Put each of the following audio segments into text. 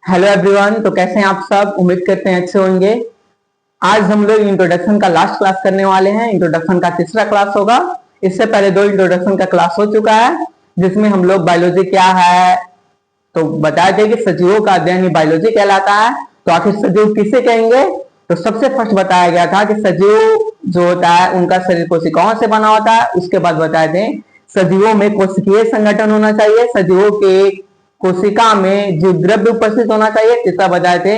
Hello everyone. तो कैसे हैं आप सब? उम्मीद करते हैं अच्छे होंगे। आज हम लोग इंट्रोडक्शन का लास्ट क्लास करने वाले हैं। इंट्रोडक्शन का तीसरा क्लास होगा। इससे पहले 2 इंट्रोडक्शन का क्लास हो चुका है, जिसमें हम लोग बायोलॉजी क्या है तो बताया गया कि सजीवों का अध्ययन ही बायोलॉजी कहलाता है। तो आखिर सजीव किसे कहेंगे? तो सबसे फर्स्ट बताया गया था कि सजीव जो होता है उनका शरीर कोशिकाओं से बना होता है। उसके बाद बताए थे सजीवों में कोशिकीय संगठन होना चाहिए, सजीवों के कोशिका में जीव द्रव्य उपस्थित होना चाहिए। तीसरा बताए थे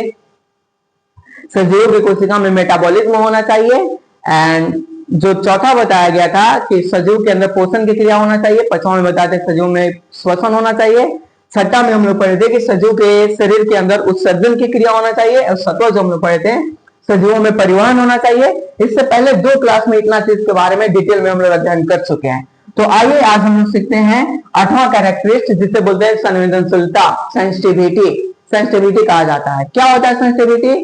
सजीवों की कोशिका में मेटाबॉलिज्म होना चाहिए। एंड जो चौथा बताया गया था कि सजीव के अंदर पोषण की क्रिया होना चाहिए। पांचवा में बताए थे सजीव में श्वसन होना चाहिए। छठा में हम लोग पढ़े थे कि सजीव के शरीर के अंदर उत्सर्जन की क्रिया होना चाहिए। और सातवां जो हम लोग पढ़े थे सजीवों में परिवहन होना चाहिए। इससे पहले 2 क्लास में इतना चीज के बारे में डिटेल में हम लोग अध्ययन कर चुके हैं। तो आइए आज हम लोग सीखते हैं 8वां कैरेक्टरिस्टिक, जिसे बोलते हैं संवेदनशीलता, सेंसिटिविटी। सेंसिटिविटी कहा जाता है। क्या होता है सेंसिटिविटी?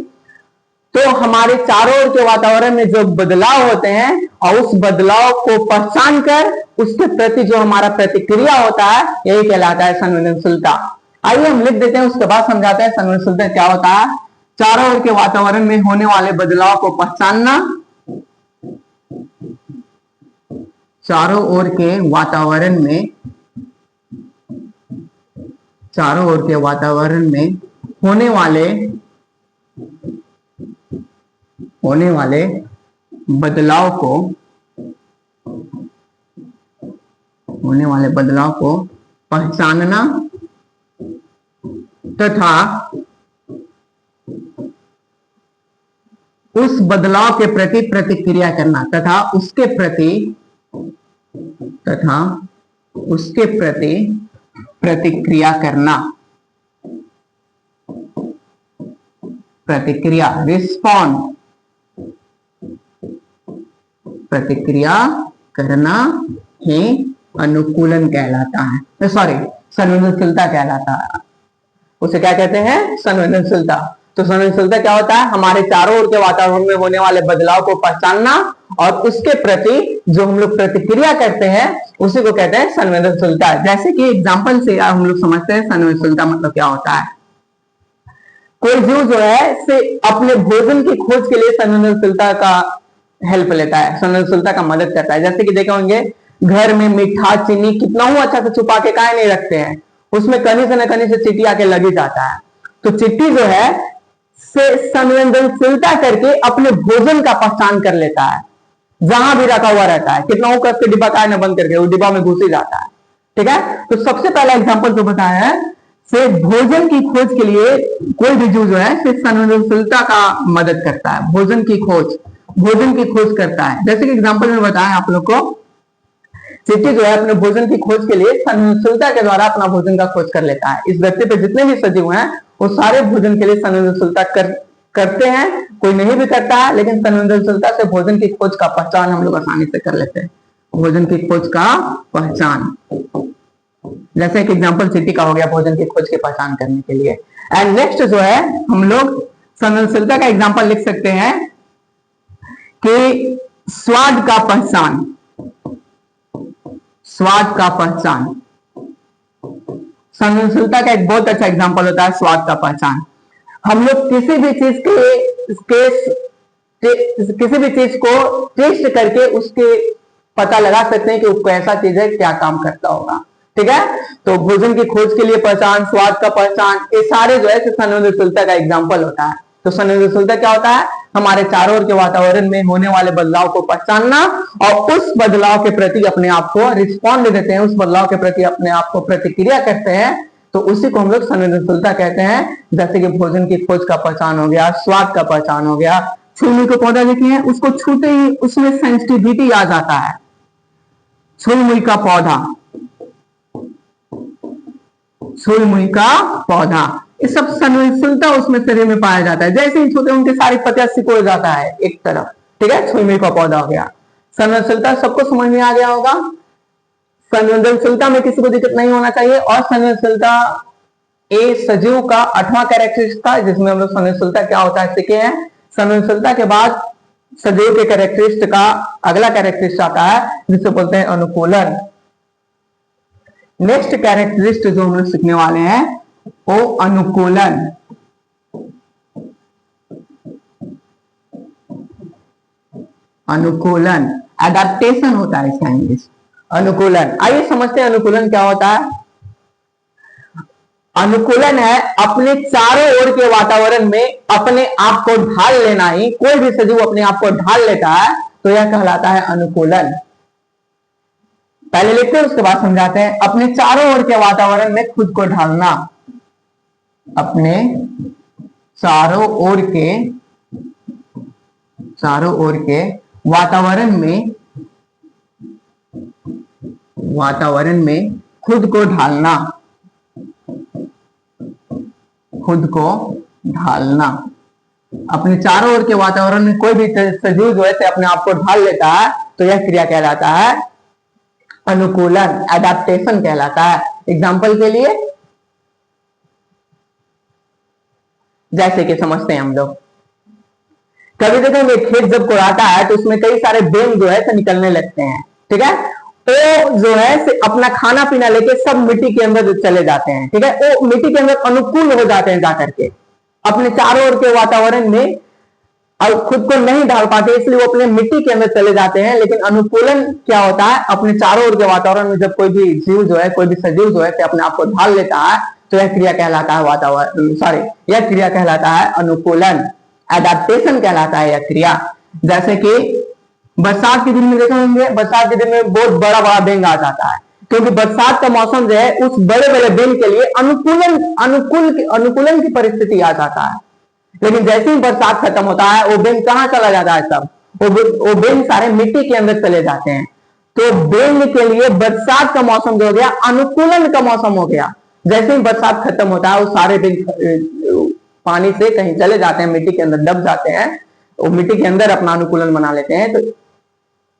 तो हमारे चारों ओर के वातावरण में जो बदलाव होते हैं और उस बदलाव को पहचान कर उसके प्रति जो हमारा प्रतिक्रिया होता है, यही कहलाता है संवेदनशीलता। आइए हम लिख देते हैं, उसके बाद समझाते हैं संवेदनशीलता क्या होता है। चारों ओर के वातावरण में होने वाले बदलाव को पहचानना, चारों ओर के वातावरण में होने वाले बदलाव को पहचानना तथा उस बदलाव के प्रति प्रतिक्रिया करना तथा उसके प्रति प्रतिक्रिया करना। प्रतिक्रिया करना ही अनुकूलन कहलाता है, सॉरी संवेदनशीलता कहलाता है। उसे क्या कहते हैं? संवेदनशीलता। तो संवेदनशीलता क्या होता है? हमारे चारों ओर के वातावरण में होने वाले बदलाव को पहचानना और उसके प्रति जो हम लोग प्रतिक्रिया करते हैं उसी को कहते हैं संवेदनशीलता। जैसे कि एग्जांपल से हम लोग समझते हैं संवेदनशीलता मतलब क्या होता है। कोई जीव जो है से अपने भोजन की खोज के लिए संवेदनशीलता का हेल्प लेता है, संवेदनशीलता का मदद करता है। जैसे कि देखे होंगे घर में मीठा चीनी कितना ही अच्छा से छुपा के काहे नहीं रखते हैं, उसमें कहीं से न कहीं से चींटी आके लग ही जाता है। तो चींटी जो है से संवेदनशीलता करके अपने भोजन का पहचान कर लेता है, जहां भी रखा हुआ रहता है। कितना हो करके डिब्बा काहे न बंद करके, वो डिब्बा में घुस ही जाता है। ठीक है। तो सबसे पहला एग्जांपल जो बताया है से भोजन की खोज के लिए कोई भी जीव जो है से संवेदनशीलता का मदद करता है, भोजन की खोज करता है। जैसे कि एग्जांपल में बताया आप लोग को, चींटी जो है अपने भोजन की खोज के लिए संवेदनशीलता के द्वारा अपना भोजन का खोज कर लेता है। इस धरती पे जितने भी सजीव हैं वो सारे भोजन के लिए संवेदनशीलता करते हैं। कोई नहीं भी करता है, लेकिन संवेदनशीलता से भोजन की खोज का पहचान हम लोग आसानी से कर लेते हैं। भोजन की खोज का पहचान, जैसे एक एग्जांपल चींटी का हो गया भोजन की खोज की पहचान करने के लिए। एंड नेक्स्ट जो है हम लोग संवेदनशीलता का एग्जांपल लिख सकते हैं कि स्वाद का पहचान। संवेदनशीलता का एक बहुत अच्छा एग्जांपल होता है स्वाद का पहचान। हम लोग किसी भी चीज को टेस्ट करके उसके पता लगा सकते हैं कि वो कैसा चीज है, क्या काम करता होगा। ठीक है। तो भोजन की खोज के लिए पहचान, स्वाद का पहचान, ये सारे जो है संवेदनशीलता का एग्जांपल होता है। तो संवेदनशीलता क्या होता है? हमारे चारों ओर के वातावरण में होने वाले बदलाव को पहचानना और उस बदलाव के प्रति अपने आप को रिस्पॉन्ड देते हैं, उस बदलाव के प्रति अपने आप को प्रतिक्रिया करते हैं। तो उसी को हम लोग संवेदनशीलता कहते हैं। जैसे कि भोजन की खोज का पहचान हो गया, स्वाद का पहचान हो गया। छुई का पौधा देखिए हैं, उसको छूते ही उसमें सेंसिटिविटी आ जाता है। छुई का पौधा, ये सब संवेदनशीलता उसमें शरीर में पाया जाता है। जैसे ही छूते उनके सारी पत्तियां सिकुड़ जाता है एक तरफ। ठीक है। छुई का पौधा हो गया। संवेदनशीलता सबको समझ में आ गया होगा। संवेदनशीलता में किसी को दिक्कत नहीं होना चाहिए। और संवेदनशीलता ये सजीव का 8वां कैरेक्टरिस्टिक था, जिसमें हम लोग संवेदनशीलता क्या होता है सीखे हैं। संवेदनशीलता के बाद सजीव के कैरेक्टरिस्टिक का अगला कैरेक्टरिस्टिक आता है जिसे बोलते हैं अनुकूलन। नेक्स्ट कैरेक्टरिस्टिक जो हम लोग सीखने वाले हैं वो अनुकूलन। अनुकूलन, एडेप्टेशन होता है इसका इंग्लिश, अनुकूलन। आइए समझते हैं अनुकूलन क्या होता है। अनुकूलन है अपने चारों ओर के वातावरण में अपने आप को ढाल लेना ही। कोई भी सजीव अपने आप को ढाल लेता है तो यह कहलाता है अनुकूलन। पहले लिखते हैं उसके बाद समझाते हैं। अपने चारों ओर के वातावरण में खुद को ढालना, अपने चारों ओर के वातावरण में खुद को ढालना, खुद को ढालना। अपने चारों ओर के वातावरण में कोई भी सजीव जो है अपने आप को ढाल लेता है तो यह क्रिया कहलाता है अनुकूलन, एडेप्टेशन कहलाता है। एग्जाम्पल के लिए जैसे कि समझते हैं हम लोग, कभी देखेंगे खेत जब कोड़ाता है तो उसमें कई सारे बेंग जो है निकलने लगते हैं, ठीक है। तो जो है अपना खाना पीना लेके सब मिट्टी के अंदर चले जाते हैं, ठीक है। वो मिट्टी के अंदर अनुकूल हो जाते हैं जाकर के, अपने चारों ओर के वातावरण में और खुद को नहीं ढाल पाते इसलिए वो अपने मिट्टी के अंदर चले जाते हैं। लेकिन अनुकूलन क्या होता है, अपने चारों ओर के वातावरण में जब कोई भी जीव जो है, कोई भी सजीव जो है अपने आप को ढाल लेता है तो यह क्रिया कहलाता है यह क्रिया कहलाता है अनुकूलन, एडेप्टेशन कहलाता है यह क्रिया। जैसे कि बरसात के दिन में देखे होंगे, बरसात के दिन में बहुत बड़ा बड़ा बेंग आ जाता है क्योंकि बरसात का मौसम जो है उस बड़े बड़े बेंग के लिए अनुकूलन की परिस्थिति आ जाता है। लेकिन जैसे ही बरसात खत्म होता है वो बेंग कहाँ चला जाता है, सब वो बेंग सारे मिट्टी के अंदर चले जाते हैं। तो बेंग के लिए बरसात का मौसम जो हो गया अनुकूलन का मौसम हो गया। जैसे ही बरसात खत्म होता है वो सारे बेंग पानी से कहीं चले जाते हैं, मिट्टी के अंदर दब जाते हैं, वो मिट्टी के अंदर अपना अनुकूलन बना लेते हैं। तो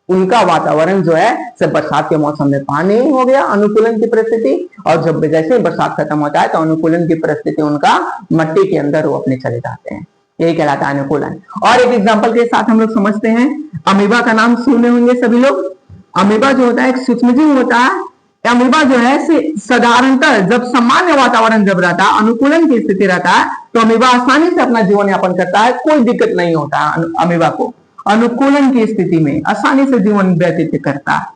उनका वातावरण जो है सब बरसात के मौसम में पानी हो गया, अनुकूलन की परिस्थिति। और जब जैसे ही बरसात खत्म होता है तो अनुकूलन की परिस्थिति उनका मिट्टी के अंदर वो अपने चले जाते हैं, यही कहलाता है अनुकूलन। और एक एग्जांपल के साथ हम लोग समझते हैं। अमीबा का नाम सुने होंगे सभी लोग। अमीबा जो होता है एक सूक्ष्मजीव होता है। अमीबा जो है साधारणतः जब सामान्य वातावरण जब रहता है, अनुकूलन की स्थिति रहता है तो अमीबा आसानी से अपना जीवन यापन करता है, कोई दिक्कत नहीं होता है अमीबा को। अनुकूलन की स्थिति में आसानी से जीवन व्यतीत करता है।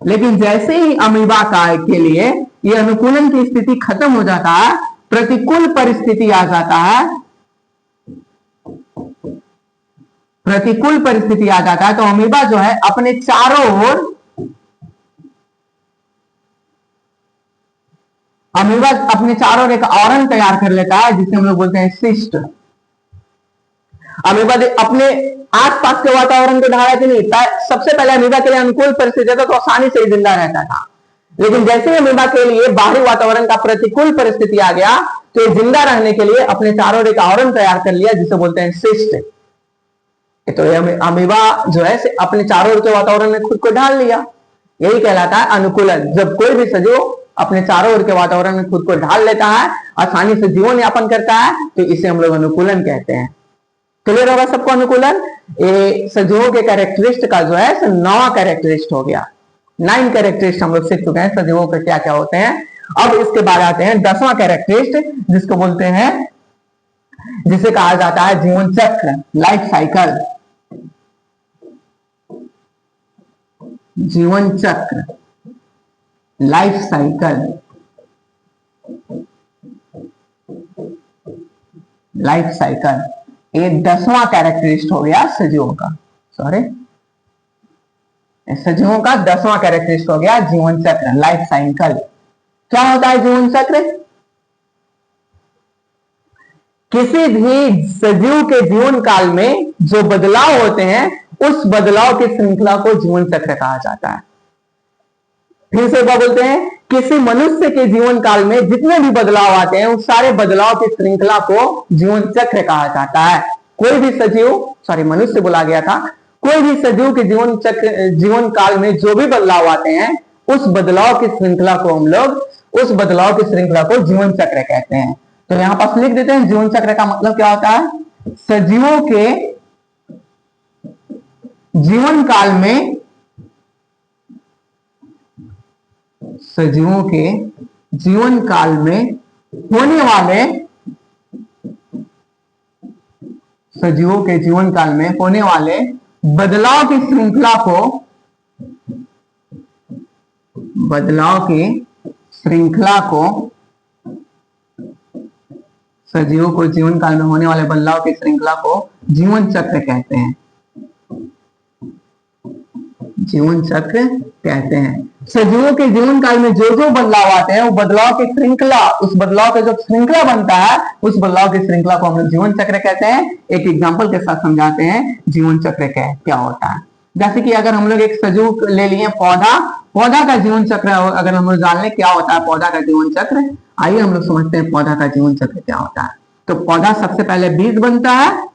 लेकिन जैसे ही अमीबा का के लिए ये अनुकूलन की स्थिति खत्म हो जाता है, प्रतिकूल परिस्थिति आ जाता है, प्रतिकूल परिस्थिति आ जाता है तो अमीबा जो है अपने चारों ओर अमीबा अपने चारों ओर एक आवरण तैयार कर लेता है जिसे हम लोग बोलते हैं सिस्ट। अमीबा अपने आसपास के वातावरण को ढाला कि नहीं, सबसे पहले अमीबा के लिए अनुकूल परिस्थिति था तो आसानी से जिंदा रहता था। लेकिन जैसे ही अमीबा के लिए बाहरी वातावरण का प्रतिकूल परिस्थिति आ गया तो जिंदा रहने के लिए अपने चारों ओर एक आवरण तैयार कर लिया जिसे बोलते हैं सिस्ट। तो अमीबा जो है अपने चारों ओर के वातावरण में खुद को ढाल लिया, यही कहलाता है अनुकूलन। जब कोई भी सजीव अपने चारों ओर के वातावरण में खुद को ढाल लेता है, आसानी से जीवन यापन करता है, तो इसे हम लोग अनुकूलन कहते हैं। क्लियर होगा सबको अनुकूलन। ये सजीवों के कैरेक्टरिस्ट का जो है 9वां कैरेक्टरिस्ट हो गया। 9 कैरेक्टरिस्ट हम लोग सीख चुके हैं सजीवों के क्या क्या होते हैं। अब इसके बाद आते हैं 10वां कैरेक्टरिस्ट जिसको बोलते हैं, जिसे कहा जाता है जीवन चक्र, लाइफ साइकिल। जीवन चक्र, लाइफ साइकिल, लाइफ साइकिल ये 10वां कैरेक्टरिस्ट हो गया सजीवों का। सजीवों का 10वां कैरेक्टरिस्ट हो गया जीवन चक्र, लाइफ साइकिल। क्या होता है जीवन चक्र? किसी भी सजीव के जीवन काल में जो बदलाव होते हैं उस बदलाव की श्रृंखला को जीवन चक्र कहा जाता है। फिर से क्या बोलते हैं, किसी मनुष्य के जीवन काल में जितने भी बदलाव आते हैं उस सारे बदलाव की श्रृंखला को जीवन चक्र कहा जाता है। कोई भी सजीव, मनुष्य बोला गया था, कोई भी सजीव के जीवन काल में जो भी बदलाव आते हैं उस बदलाव की श्रृंखला को हम लोग जीवन चक्र कहते हैं। तो यहां पास लिख देते हैं जीवन चक्र का मतलब क्या होता है, सजीवों के जीवन काल में होने वाले बदलाव की श्रृंखला को, बदलाव की श्रृंखला को, सजीवों को जीवन काल में होने वाले बदलाव की श्रृंखला को जीवन चक्र कहते हैं। जीवन चक्र कहते हैं। सजीवों के जीवन काल में जो जो बदलाव आते हैं वो बदलाव की श्रृंखला, उस बदलाव का जो श्रृंखला बनता है उस बदलाव की श्रृंखला को हम लोग जीवन चक्र कहते हैं। एक एग्जांपल के साथ समझाते हैं जीवन चक्र क्या होता है। जैसे कि अगर हम लोग एक सजीव ले लिए पौधा, पौधा का जीवन चक्र अगर हम लोग जान लें क्या होता है पौधा का जीवन चक्र, आइए हम लोग समझते हैं पौधा का जीवन चक्र क्या होता है। तो पौधा सबसे पहले बीज बनता है।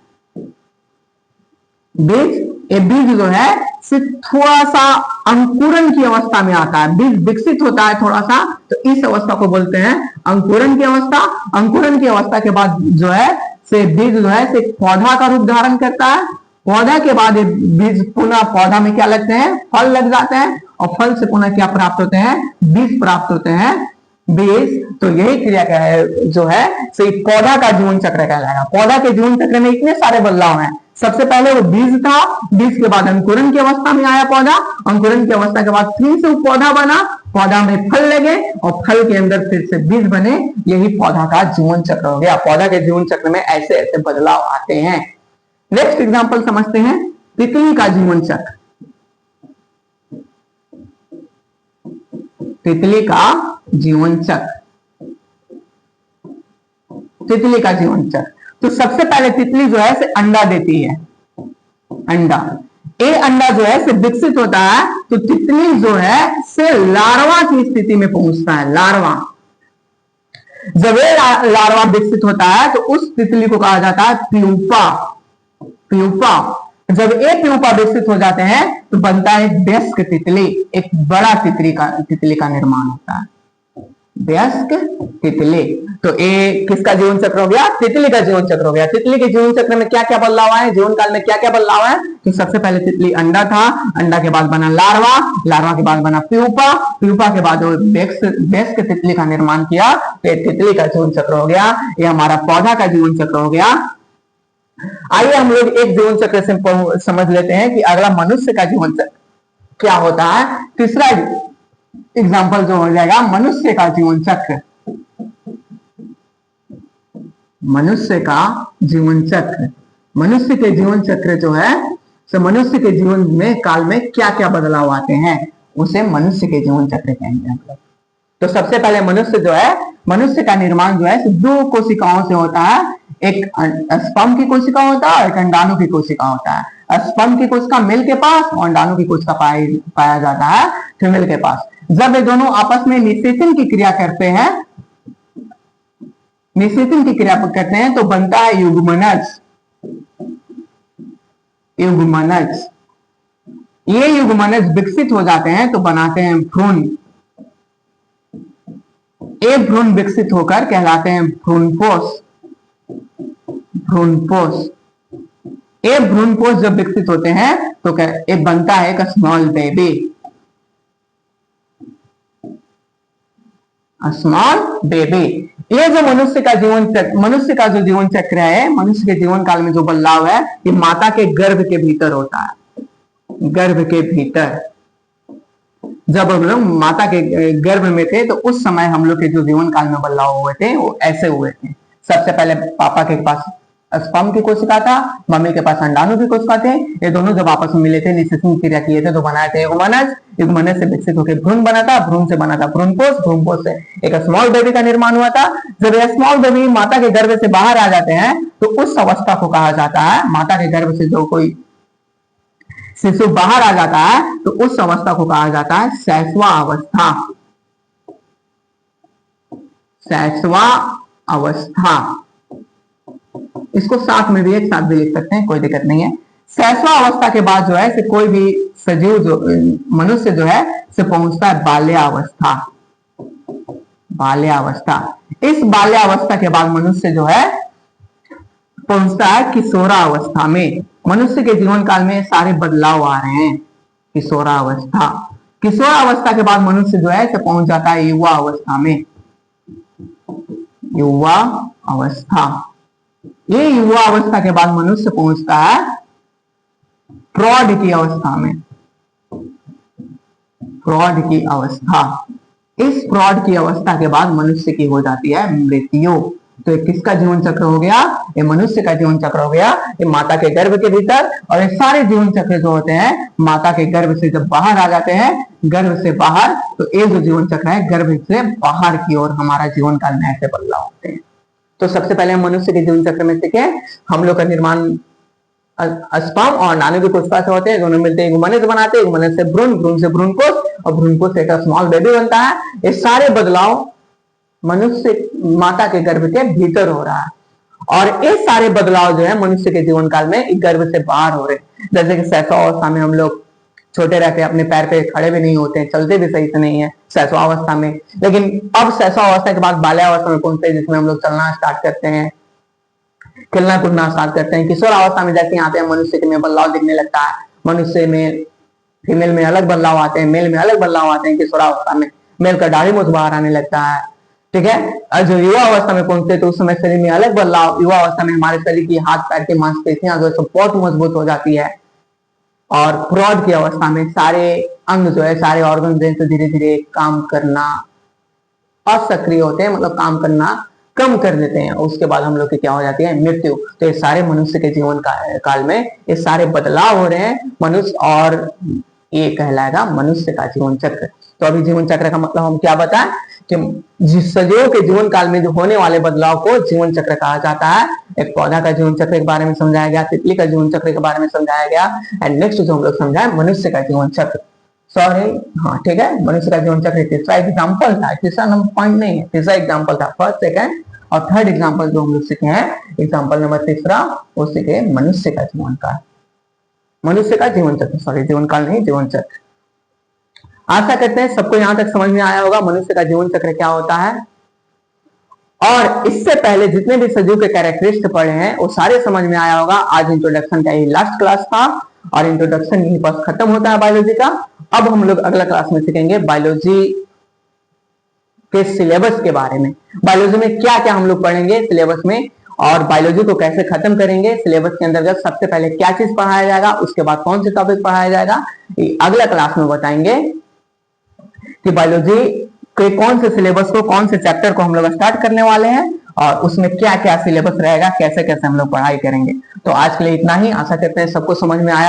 बीज, ये बीज जो है सिर्फ थोड़ा सा अंकुरन की अवस्था में आता है। बीज विकसित होता है थोड़ा सा, तो इस अवस्था को बोलते हैं अंकुरन की अवस्था। अंकुरन की अवस्था के बाद जो है से बीज जो है से पौधा का रूप धारण करता है। पौधा के बाद बीज पुनः पौधा में क्या लगते हैं, फल लग जाते हैं, और फल से पुनः क्या प्राप्त होते हैं, बीज प्राप्त होते हैं, बीज। तो यही क्रिया क्या है जो है से पौधा का जीवन चक्र कहलाएगा। पौधा के जीवन चक्र में इतने सारे बदलाव हैं। सबसे पहले वो बीज था, बीज के बाद अंकुरन की अवस्था में आया पौधा, अंकुरन की अवस्था के बाद फिर से पौधा बना, पौधा में फल लगे और फल के अंदर फिर से बीज बने। यही पौधा का जीवन चक्र हो गया। पौधा के जीवन चक्र में ऐसे ऐसे बदलाव आते हैं। नेक्स्ट एग्जांपल समझते हैं तितली का जीवन चक्र। तितली का जीवन चक्र, तितली का जीवन चक्र। तो सबसे पहले तितली जो है से अंडा देती है। अंडा, ये अंडा जो है से विकसित होता है, तो तितली जो है से लार्वा की स्थिति में पहुंचता है। लार्वा, जब ये लार्वा विकसित होता है तो उस तितली को कहा जाता है प्यूपा। प्यूपा, जब ये प्यूपा विकसित हो जाते हैं तो बनता है वयस्क तितली। एक बड़ा तितली का निर्माण होता है, वयस्क तितली। तो ये किसका जीवन चक्र हो गया, तितली का जीवन चक्र हो गया। तितली के जीवन चक्र में क्या क्या बदलाव आए, जीवन काल में क्या क्या बदलाव है। तो सबसे पहले तितली अंडा था, अंडा के बाद बना लार्वा, लार्वा के बाद बना प्यूपा, प्यूपा के बाद वयस्क तितली का निर्माण किया। तो ये तितली का जीवन चक्र हो गया। ये हमारा पौधा का जीवन चक्र हो गया। आइए हम लोग एक जीवन चक्र से समझ लेते हैं कि अगला मनुष्य का जीवन चक्र क्या होता है। तीसरा एग्जाम्पल जो हो जाएगा मनुष्य का जीवन चक्र। मनुष्य का जीवन चक्र, मनुष्य के जीवन चक्र जो है तो मनुष्य के जीवन में काल में क्या क्या बदलाव आते हैं उसे मनुष्य के जीवन चक्र कहेंगे हम लोग। तो सबसे पहले मनुष्य जो है, मनुष्य का निर्माण जो है दो कोशिकाओं से होता है। एक स्पर्म की कोशिका होता है और एक अंडाणु की कोशिका होता है। स्पर्म की कोशिका मेल के पास और अंडाणु की कोशिका पाया जाता है फीमेल के पास। जब ये दोनों आपस में निषेचन की क्रिया करते हैं, निषेचन की क्रिया करते हैं तो बनता है युग्मनज। युग्मनज, ये युग्मनज विकसित हो जाते हैं तो बनाते हैं भ्रूण। ये भ्रूण विकसित होकर कहलाते हैं भ्रूणपोष। भ्रूणपोष, ये भ्रूणपोष जब विकसित होते हैं तो ये बनता है एक स्मॉल बेबी। Small baby. ये जो मनुष्य का जीवन चक्र, मनुष्य का जो जीवन चक्र है, मनुष्य के जीवन काल में जो बदलाव है ये माता के गर्भ के भीतर होता है। गर्भ के भीतर जब हम लोग माता के गर्भ में थे तो उस समय हम लोग के जो जीवन काल में बदलाव हुए थे वो ऐसे हुए थे। सबसे पहले पापा के पास स्पर्म की कोशिका था, मम्मी के पास अंडाणु की कोशिका थे। ये दोनों जब आपस में मिले थे, निषेचन क्रिया किए थे तो बनाए थे युग्मनज। युग्मनज से विकसित होकर भ्रूण बना था, भ्रूण से बना था भ्रूणपोष, भ्रूणपोष से एक स्मॉल बेबी का निर्माण हुआ था। जब ये स्मॉल बेबी माता के गर्भ से बाहर आ जाते हैं तो उस अवस्था को कहा जाता है, माता के गर्भ से जो कोई शिशु बाहर आ जाता है तो उस अवस्था को कहा जाता है शैशवा अवस्था। शैशवा अवस्था, इसको साथ में भी एक साथ भी लिख सकते हैं, कोई दिक्कत नहीं है। शैशवा अवस्था के बाद जो है कोई भी सजीव जो मनुष्य जो है से पहुंचता है बाल्यावस्था। बाल्यावस्था, इस बाल्यावस्था के बाद मनुष्य जो है पहुंचता है किशोरावस्था में। मनुष्य के जीवन काल में सारे बदलाव आ रहे हैं। किशोरावस्था, किशोरावस्था के बाद मनुष्य जो है पहुंच जाता है युवा अवस्था में। युवा अवस्था, ये युवा अवस्था के बाद मनुष्य पहुंचता है प्रौढ़ की अवस्था में, प्रौढ़ की अवस्था, इस प्रौढ़ की अवस्था के बाद मनुष्य की हो जाती है मृत्यु। तो ये किसका जीवन चक्र हो गया? ये मनुष्य का जीवन चक्र हो गया। ये माता के गर्भ के भीतर, और ये सारे जीवन चक्र जो होते हैं माता के गर्भ से जब बाहर आ जाते हैं, गर्भ से बाहर, तो ये जो जीवन चक्र है गर्भ से बाहर की ओर हमारा जीवन काल में ऐसे बदलाव होते हैं। तो सबसे पहले हम मनुष्य के जीवन चक्र में सीखे, हम लोग का निर्माण स्पर्म और नाभिक कोशिका से होते हैं, दोनों मिलते हैं मनुष्य से बनाते हैं, मनुष्य से भ्रूण, भ्रूण से भ्रूणकोश, और भ्रूणकोश से एक स्मॉल बेबी बनता है। ये सारे बदलाव मनुष्य माता के गर्भ के भीतर हो रहा है, और ये सारे बदलाव जो है मनुष्य के जीवन काल में गर्भ से बाहर हो रहे हैं। जैसे कि शैशवावस्था में हम लोग छोटे रहते हैं, अपने पैर पे खड़े भी नहीं होते, चलते भी सही से नहीं है शैशवावस्था में, लेकिन अब शैशवावस्था के बाद बाल्यावस्था में पहुंचते हैं, जिसमें हम लोग चलना स्टार्ट करते हैं, खेलना कूदना स्टार्ट करते हैं। किशोरावस्था में जैसे यहाँ पे मनुष्य में बदलाव दिखने लगता है, मनुष्य में फीमेल में अलग बदलाव आते हैं, मेल में अलग बदलाव आते हैं। किशोरावस्था में मेल का दाढ़ी मूंछ बाहर आने लगता है, ठीक है। और जो युवा अवस्था में पहुंचते हैं तो उस समय शरीर में अलग बदलाव, युवा अवस्था में हमारे शरीर की हाथ पैर की मांसपेशियां जो है बहुत मजबूत हो जाती है, और प्रौढ़ की अवस्था में सारे अंग जो है, सारे ऑर्गन जो है धीरे धीरे काम करना असक्रिय होते हैं, मतलब काम करना कम कर देते हैं। उसके बाद हम लोग की क्या हो जाती है? मृत्यु। तो ये सारे मनुष्य के जीवन काल में ये सारे बदलाव हो रहे हैं मनुष्य, और ये कहलाएगा मनुष्य का जीवन चक्र। तो अभी जीवन चक्र का मतलब हम क्या बताएं कि जिस सजीवों के जीवन काल में जो होने वाले बदलाव को जीवन चक्र कहा जाता है। एक पौधा का जीवन चक्र के बारे में समझाया गया, तितली का जीवन चक्र के बारे में समझाया गया, एंड नेक्स्ट जो हम लोग समझाए मनुष्य का जीवन चक्र। सॉरी, हाँ ठीक है, मनुष्य का जीवन चक्र तीसरा एग्जाम्पल था, तीसरा नंबर पॉइंट नहीं है, तीसरा एग्जाम्पल था। फर्स्ट, सेकंड और थर्ड एग्जाम्पल जो हम लोग सीखे हैं, एग्जाम्पल नंबर तीसरा वो सीखे मनुष्य का जीवन काल, मनुष्य का जीवन चक्र, सॉरी जीवन काल नहीं, जीवन चक्र। आशा करते हैं सबको यहां तक समझ में आया होगा मनुष्य का जीवन चक्र क्या होता है। और इससे पहले जितने भी सजीव के कैरेक्टरिस्टिक पढ़े हैं वो सारे समझ में आया होगा। आज इंट्रोडक्शन का ये लास्ट क्लास था, और इंट्रोडक्शन यहीं पर खत्म होता है बायोलॉजी का। अब हम लोग अगला क्लास में सीखेंगे बायोलॉजी के सिलेबस के बारे में। बायोलॉजी में क्या क्या हम लोग पढ़ेंगे सिलेबस में, और बायोलॉजी को कैसे खत्म करेंगे। सिलेबस के अंतर्गत सबसे पहले क्या चीज पढ़ाया जाएगा, उसके बाद कौन से टॉपिक पढ़ाया जाएगा, अगला क्लास में बताएंगे कि बायोलॉजी के कौन से सिलेबस को, कौन से चैप्टर को हम लोग स्टार्ट करने वाले हैं, और उसमें क्या क्या सिलेबस रहेगा, कैसे कैसे हम लोग पढ़ाई करेंगे। तो आज के लिए इतना ही। आशा करते हैं सबको समझ में आया।